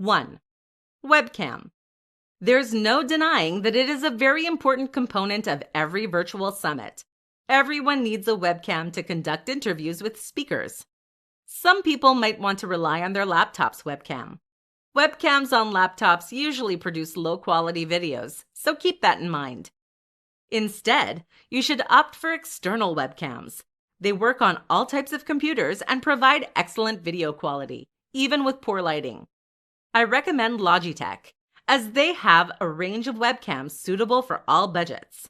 1. Webcam. There's no denying that it is a very important component of every virtual summit. Everyone needs a webcam to conduct interviews with speakers. Some people might want to rely on their laptop's webcam. Webcams on laptops usually produce low-quality videos, so keep that in mind. Instead, you should opt for external webcams. They work on all types of computers and provide excellent video quality, even with poor lighting. I recommend Logitech, as they have a range of webcams suitable for all budgets.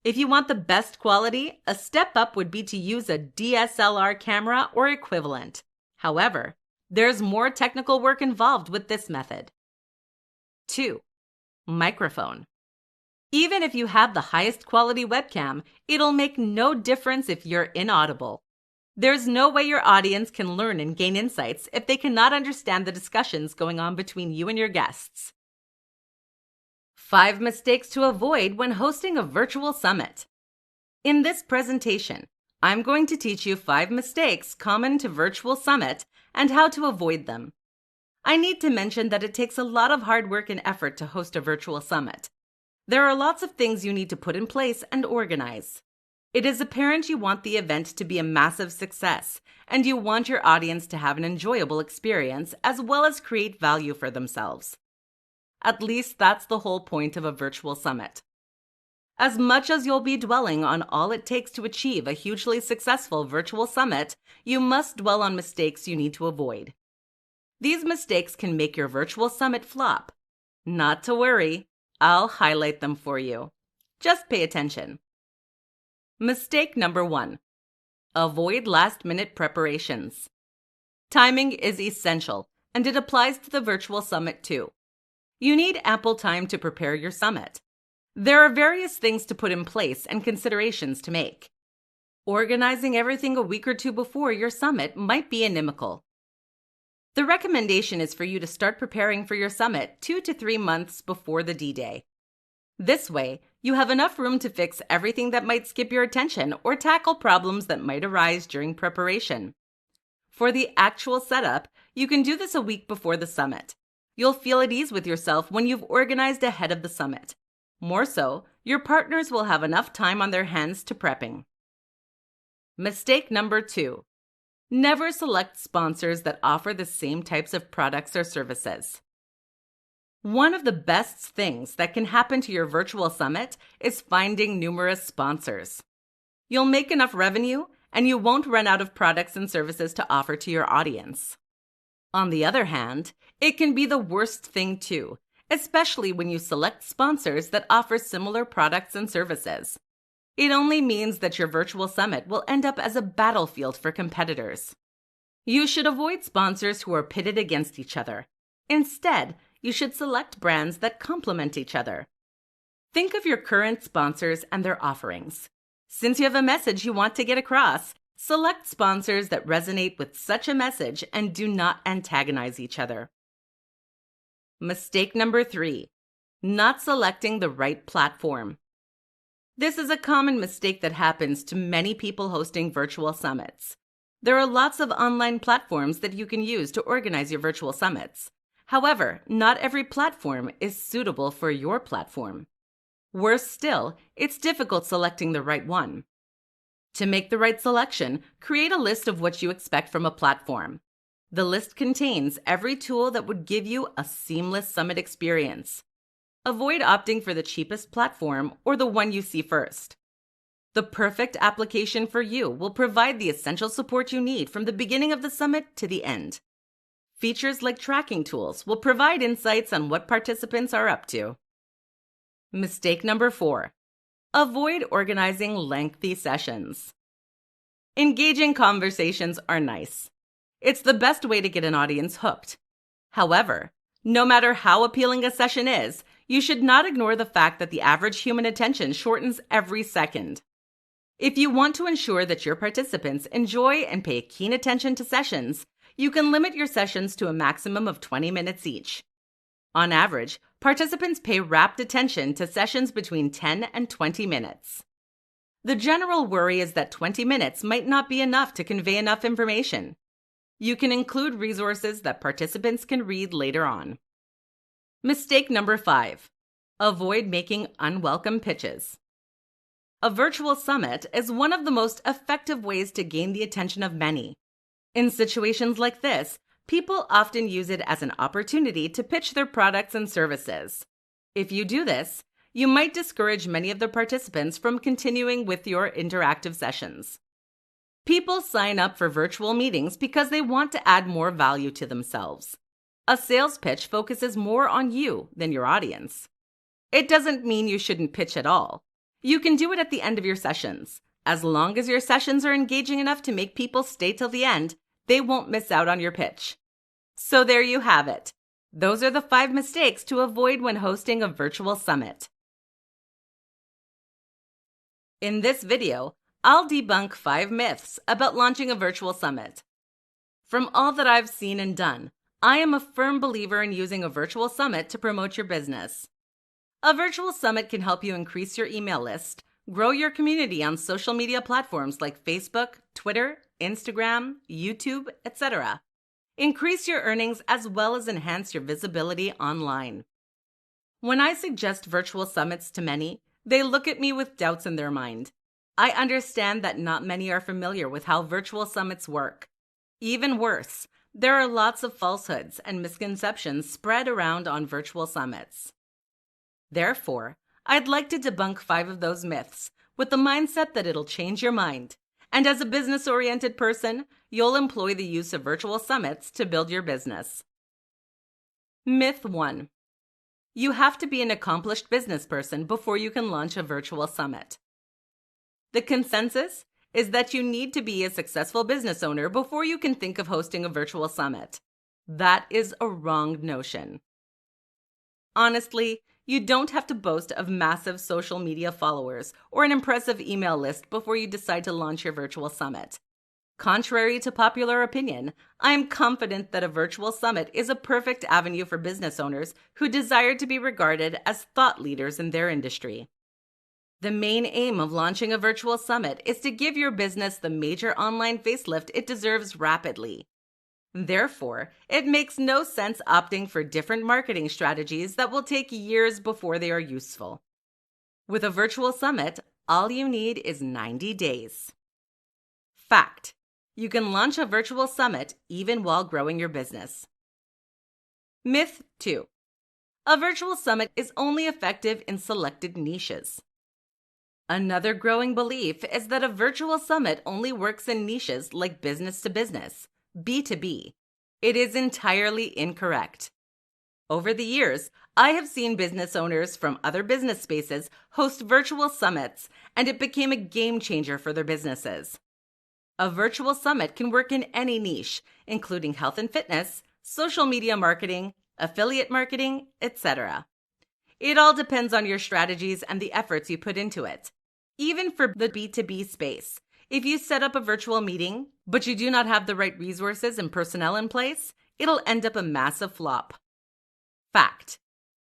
If you want the best quality, a step up would be to use a DSLR camera or equivalent. However, there's more technical work involved with this method. 2. Microphone. Even if you have the highest quality webcam, it'll make no difference if you're inaudible. There's no way your audience can learn and gain insights if they cannot understand the discussions going on between you and your guests. 5 mistakes to avoid when hosting a virtual summit. In this presentation, I'm going to teach you 5 mistakes common to virtual summit and how to avoid them. I need to mention that it takes a lot of hard work and effort to host a virtual summit. There are lots of things you need to put in place and organize. It is apparent you want the event to be a massive success, and you want your audience to have an enjoyable experience as well as create value for themselves. At least that's the whole point of a virtual summit. As much as you'll be dwelling on all it takes to achieve a hugely successful virtual summit, you must dwell on mistakes you need to avoid. These mistakes can make your virtual summit flop. Not to worry, I'll highlight them for you. Just pay attention. Mistake number 1. Avoid last-minute preparations. Timing is essential, and it applies to the virtual summit too. You need ample time to prepare your summit. There are various things to put in place and considerations to make. Organizing everything a week or 2 before your summit might be inimical. The recommendation is for you to start preparing for your summit 2 to 3 months before the D-Day. This way, you have enough room to fix everything that might skip your attention or tackle problems that might arise during preparation. For the actual setup, you can do this a week before the summit. You'll feel at ease with yourself when you've organized ahead of the summit. More so, your partners will have enough time on their hands to prepping. Mistake number 2. Never select sponsors that offer the same types of products or services. One of the best things that can happen to your virtual summit is finding numerous sponsors. You'll make enough revenue, and you won't run out of products and services to offer to your audience. On the other hand, it can be the worst thing too, especially when you select sponsors that offer similar products and services. It only means that your virtual summit will end up as a battlefield for competitors. You should avoid sponsors who are pitted against each other. Instead, you should select brands that complement each other. Think of your current sponsors and their offerings. Since you have a message you want to get across, select sponsors that resonate with such a message and do not antagonize each other. Mistake number 3. Not selecting the right platform. This is a common mistake that happens to many people hosting virtual summits. There are lots of online platforms that you can use to organize your virtual summits. However, not every platform is suitable for your platform. Worse still, it's difficult selecting the right one. To make the right selection, create a list of what you expect from a platform. The list contains every tool that would give you a seamless summit experience. Avoid opting for the cheapest platform or the one you see first. The perfect application for you will provide the essential support you need from the beginning of the summit to the end. Features like tracking tools will provide insights on what participants are up to. Mistake number 4. Avoid organizing lengthy sessions. Engaging conversations are nice. It's the best way to get an audience hooked. However, no matter how appealing a session is, you should not ignore the fact that the average human attention shortens every second. If you want to ensure that your participants enjoy and pay keen attention to sessions, you can limit your sessions to a maximum of 20 minutes each. On average, participants pay rapt attention to sessions between 10 and 20 minutes. The general worry is that 20 minutes might not be enough to convey enough information. You can include resources that participants can read later on. Mistake number 5. Avoid making unwelcome pitches. A virtual summit is one of the most effective ways to gain the attention of many. In situations like this, people often use it as an opportunity to pitch their products and services. If you do this, you might discourage many of the participants from continuing with your interactive sessions. People sign up for virtual meetings because they want to add more value to themselves. A sales pitch focuses more on you than your audience. It doesn't mean you shouldn't pitch at all. You can do it at the end of your sessions. As long as your sessions are engaging enough to make people stay till the end, they won't miss out on your pitch. So there you have it. Those are the 5 mistakes to avoid when hosting a virtual summit. In this video, I'll debunk 5 myths about launching a virtual summit. From all that I've seen and done, I am a firm believer in using a virtual summit to promote your business. A virtual summit can help you increase your email list, grow your community on social media platforms like Facebook, Twitter, Instagram, YouTube, etc. Increase your earnings as well as enhance your visibility online. When I suggest virtual summits to many, they look at me with doubts in their mind. I understand that not many are familiar with how virtual summits work. Even worse, there are lots of falsehoods and misconceptions spread around on virtual summits. Therefore, I'd like to debunk 5 of those myths with the mindset that it'll change your mind. And as a business-oriented person, you'll employ the use of virtual summits to build your business. Myth 1. You have to be an accomplished business person before you can launch a virtual summit. The consensus is that you need to be a successful business owner before you can think of hosting a virtual summit. That is a wrong notion. Honestly, you don't have to boast of massive social media followers or an impressive email list before you decide to launch your virtual summit. Contrary to popular opinion, I am confident that a virtual summit is a perfect avenue for business owners who desire to be regarded as thought leaders in their industry. The main aim of launching a virtual summit is to give your business the major online facelift it deserves rapidly. Therefore, it makes no sense opting for different marketing strategies that will take years before they are useful. With a virtual summit, all you need is 90 days. Fact: you can launch a virtual summit even while growing your business. Myth 2. A virtual summit is only effective in selected niches. Another growing belief is that a virtual summit only works in niches like business to business, B2B. It is entirely incorrect. Over the years, I have seen business owners from other business spaces host virtual summits, and it became a game changer for their businesses. A virtual summit can work in any niche, including health and fitness, social media marketing, affiliate marketing, etc. It all depends on your strategies and the efforts you put into it. Even for the B2B space, if you set up a virtual meeting, but you do not have the right resources and personnel in place, it'll end up a massive flop. Fact: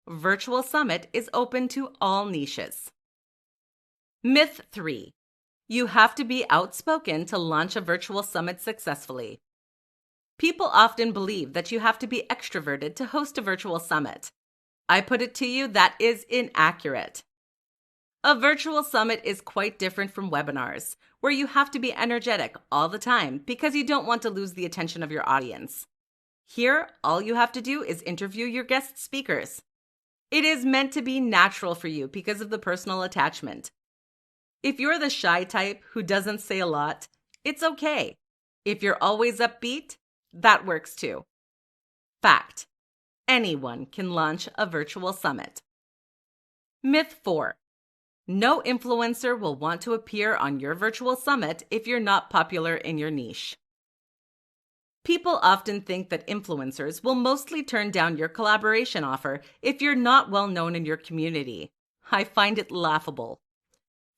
virtual summit is open to all niches. Myth 3. You have to be outspoken to launch a virtual summit successfully. People often believe that you have to be extroverted to host a virtual summit. I put it to you, that is inaccurate. A virtual summit is quite different from webinars, where you have to be energetic all the time because you don't want to lose the attention of your audience. Here, all you have to do is interview your guest speakers. It is meant to be natural for you because of the personal attachment. If you're the shy type who doesn't say a lot, it's okay. If you're always upbeat, that works too. Fact: anyone can launch a virtual summit. Myth 4. No influencer will want to appear on your virtual summit if you're not popular in your niche. People often think that influencers will mostly turn down your collaboration offer if you're not well known in your community. I find it laughable.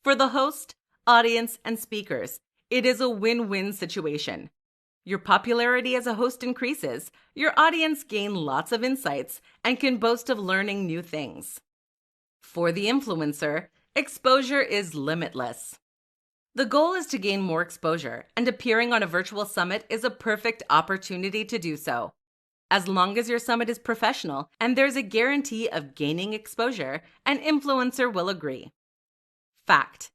For the host, audience, and speakers, it is a win-win situation. Your popularity as a host increases, your audience gain lots of insights, and can boast of learning new things. For the influencer, exposure is limitless. The goal is to gain more exposure, and appearing on a virtual summit is a perfect opportunity to do so. as long as your summit is professional and there's a guarantee of gaining exposure, an influencer will agree. Fact: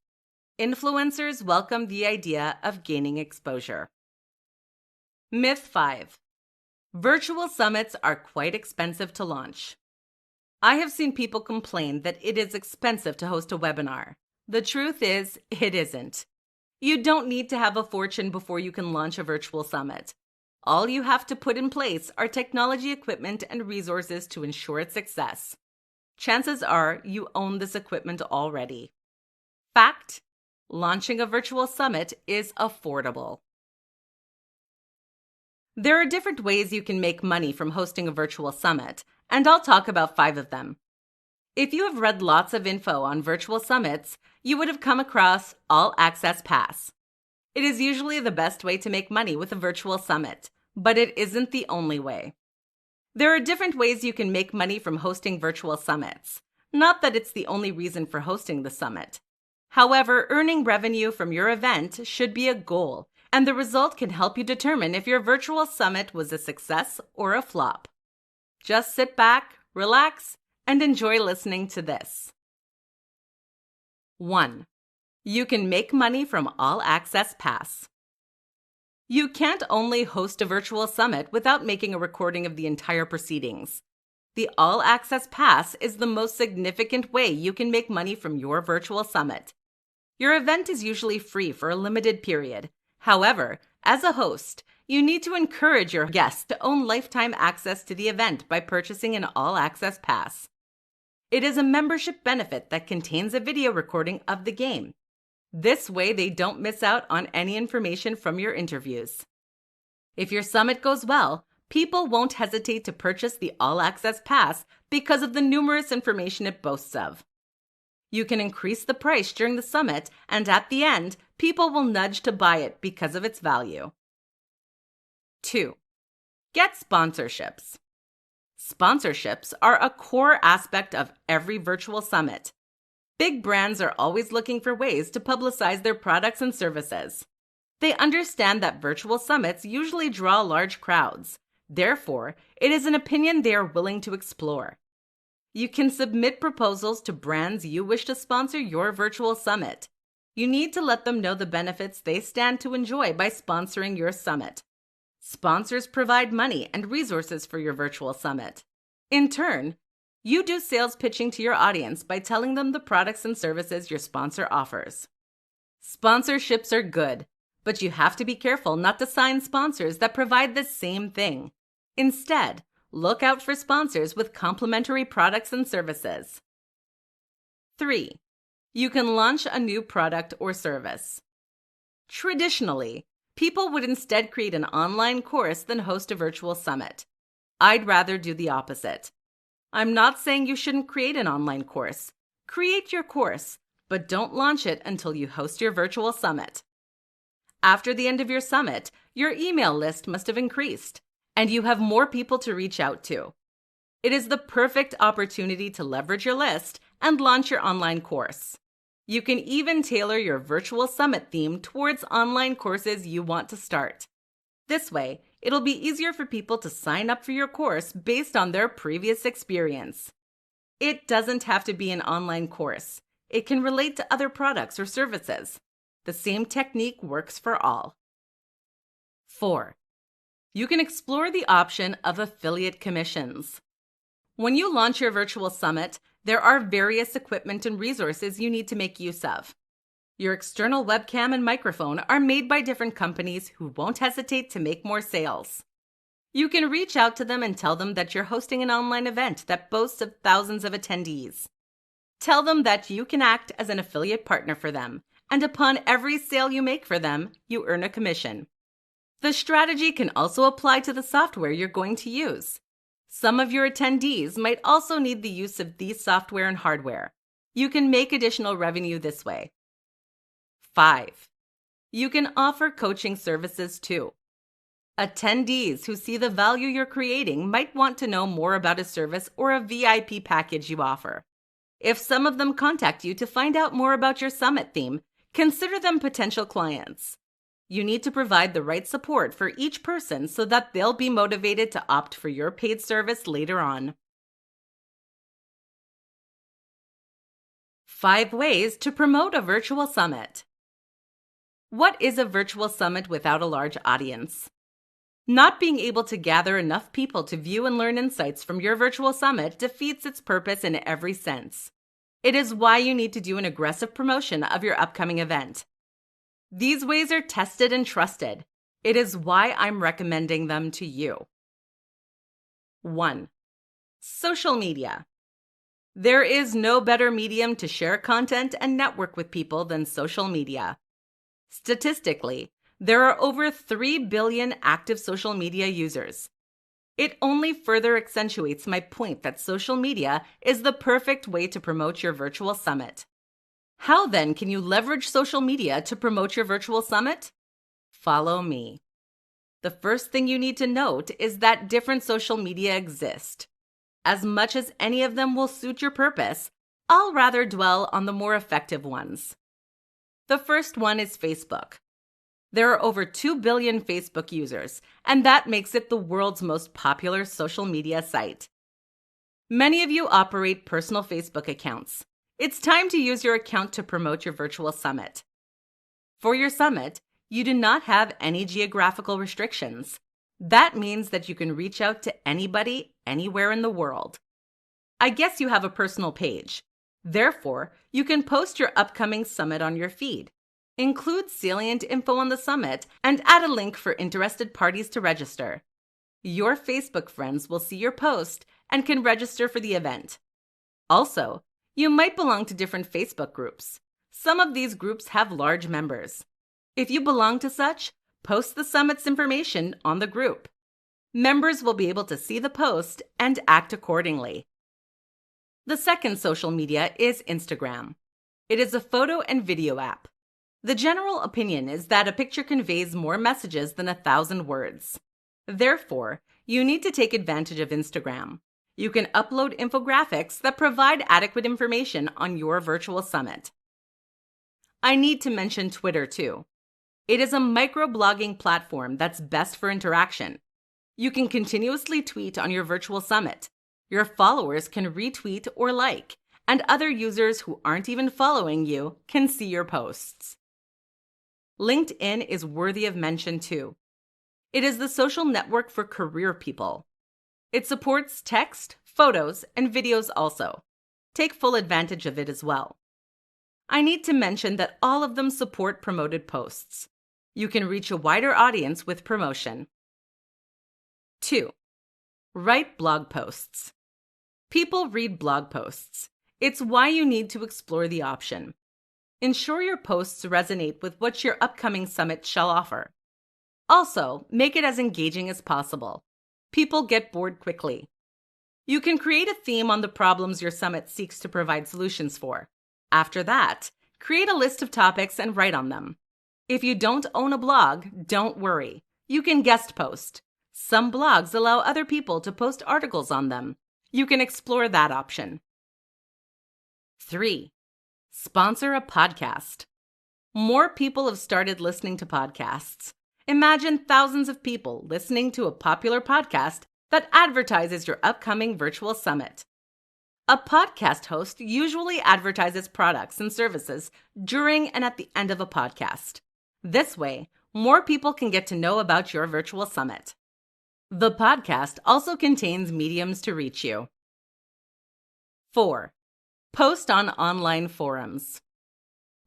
influencers welcome the idea of gaining exposure. Myth 5. Virtual summits are quite expensive to launch. I have seen people complain that it is expensive to host a webinar. The truth is, it isn't. You don't need to have a fortune before you can launch a virtual summit. All you have to put in place are technology equipment and resources to ensure its success. Chances are you own this equipment already. Fact: launching a virtual summit is affordable. There are different ways you can make money from hosting a virtual summit, and I'll talk about 5 of them. If you have read lots of info on virtual summits, you would have come across All Access Pass. It is usually the best way to make money with a virtual summit, but it isn't the only way. There are different ways you can make money from hosting virtual summits. Not that it's the only reason for hosting the summit. However, earning revenue from your event should be a goal, and the result can help you determine if your virtual summit was a success or a flop. Just sit back, relax, and enjoy listening to this. 1. You can make money from All Access Pass. You can't only host a virtual summit without making a recording of the entire proceedings. The All Access Pass is the most significant way you can make money from your virtual summit. Your event is usually free for a limited period. However, as a host, you need to encourage your guests to own lifetime access to the event by purchasing an All Access Pass. It is a membership benefit that contains a video recording of the game. This way, they don't miss out on any information from your interviews. If your summit goes well, people won't hesitate to purchase the All Access Pass because of the numerous information it boasts of. You can increase the price during the summit, and at the end, people will nudge to buy it because of its value. 2. Get sponsorships. Sponsorships are a core aspect of every virtual summit. Big brands are always looking for ways to publicize their products and services. They understand that virtual summits usually draw large crowds. Therefore, it is an opinion they are willing to explore. You can submit proposals to brands you wish to sponsor your virtual summit. You need to let them know the benefits they stand to enjoy by sponsoring your summit. Sponsors provide money and resources for your virtual summit. In turn, you do sales pitching to your audience by telling them the products and services your sponsor offers. Sponsorships are good, but you have to be careful not to sign sponsors that provide the same thing. Instead, look out for sponsors with complementary products and services. 3. You can launch a new product or service. Traditionally, people would instead create an online course than host a virtual summit. I'd rather do the opposite. I'm not saying you shouldn't create an online course. Create your course, but don't launch it until you host your virtual summit. After the end of your summit, your email list must have increased, and you have more people to reach out to. It is the perfect opportunity to leverage your list and launch your online course. You can even tailor your virtual summit theme towards online courses you want to start. This way, it'll be easier for people to sign up for your course based on their previous experience. It doesn't have to be an online course. It can relate to other products or services. The same technique works for all. 4. You can explore the option of affiliate commissions. When you launch your virtual summit, there are various equipment and resources you need to make use of. Your external webcam and microphone are made by different companies who won't hesitate to make more sales. You can reach out to them and tell them that you're hosting an online event that boasts of thousands of attendees. Tell them that you can act as an affiliate partner for them, and upon every sale you make for them, you earn a commission. The strategy can also apply to the software you're going to use. Some of your attendees might also need the use of these software and hardware. You can make additional revenue this way. 5. You can offer coaching services too. Attendees who see the value you're creating might want to know more about a service or a VIP package you offer. If some of them contact you to find out more about your summit theme, consider them potential clients. You need to provide the right support for each person so that they'll be motivated to opt for your paid service later on. 5 ways to promote a virtual summit. What is a virtual summit without a large audience? Not being able to gather enough people to view and learn insights from your virtual summit defeats its purpose in every sense. It is why you need to do an aggressive promotion of your upcoming event. These ways are tested and trusted. It is why I'm recommending them to you. 1. Social media. There is no better medium to share content and network with people than social media. Statistically, there are over 3 billion active social media users. It only further accentuates my point that social media is the perfect way to promote your virtual summit. How then can you leverage social media to promote your virtual summit? Follow me. The first thing you need to note is that different social media exist. As much as any of them will suit your purpose, I'll rather dwell on the more effective ones. The first one is Facebook. There are over 2 billion Facebook users, and that makes it the world's most popular social media site. Many of you operate personal Facebook accounts. It's time to use your account to promote your virtual summit. For your summit, you do not have any geographical restrictions. That means that you can reach out to anybody, anywhere in the world. I guess you have a personal page. Therefore, you can post your upcoming summit on your feed. Include salient info on the summit and add a link for interested parties to register. Your Facebook friends will see your post and can register for the event. Also, you might belong to different Facebook groups. Some of these groups have large members. If you belong to such, post the summit's information on the group. Members will be able to see the post and act accordingly. The second social media is Instagram. It is a photo and video app. The general opinion is that a picture conveys more messages than 1,000 words. Therefore, you need to take advantage of Instagram. You can upload infographics that provide adequate information on your virtual summit. I need to mention Twitter too. It is a microblogging platform that's best for interaction. You can continuously tweet on your virtual summit. Your followers can retweet or like, and other users who aren't even following you can see your posts. LinkedIn is worthy of mention too. It is the social network for career people. It supports text, photos, and videos also. Take full advantage of it as well. I need to mention that all of them support promoted posts. You can reach a wider audience with promotion. 2. Write blog posts. People read blog posts. It's why you need to explore the option. Ensure your posts resonate with what your upcoming summit shall offer. Also, make it as engaging as possible. People get bored quickly. You can create a theme on the problems your summit seeks to provide solutions for. After that, create a list of topics and write on them. If you don't own a blog, don't worry. You can guest post. Some blogs allow other people to post articles on them. You can explore that option. 3. Sponsor a podcast. More people have started listening to podcasts. Imagine thousands of people listening to a popular podcast that advertises your upcoming virtual summit. A podcast host usually advertises products and services during and at the end of a podcast. This way, more people can get to know about your virtual summit. The podcast also contains mediums to reach you. 4. Post on online forums.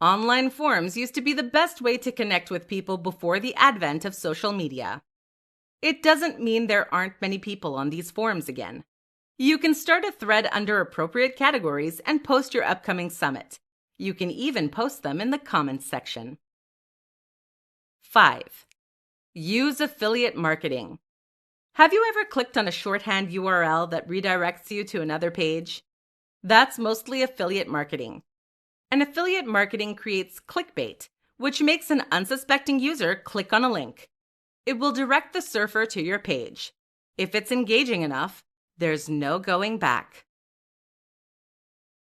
Online forums used to be the best way to connect with people before the advent of social media. It doesn't mean there aren't many people on these forums again. You can start a thread under appropriate categories and post your upcoming summit. You can even post them in the comments section. 5. Use affiliate marketing. Have you ever clicked on a shorthand URL that redirects you to another page? That's mostly affiliate marketing. And affiliate marketing creates clickbait, which makes an unsuspecting user click on a link. It will direct the surfer to your page. If it's engaging enough, there's no going back.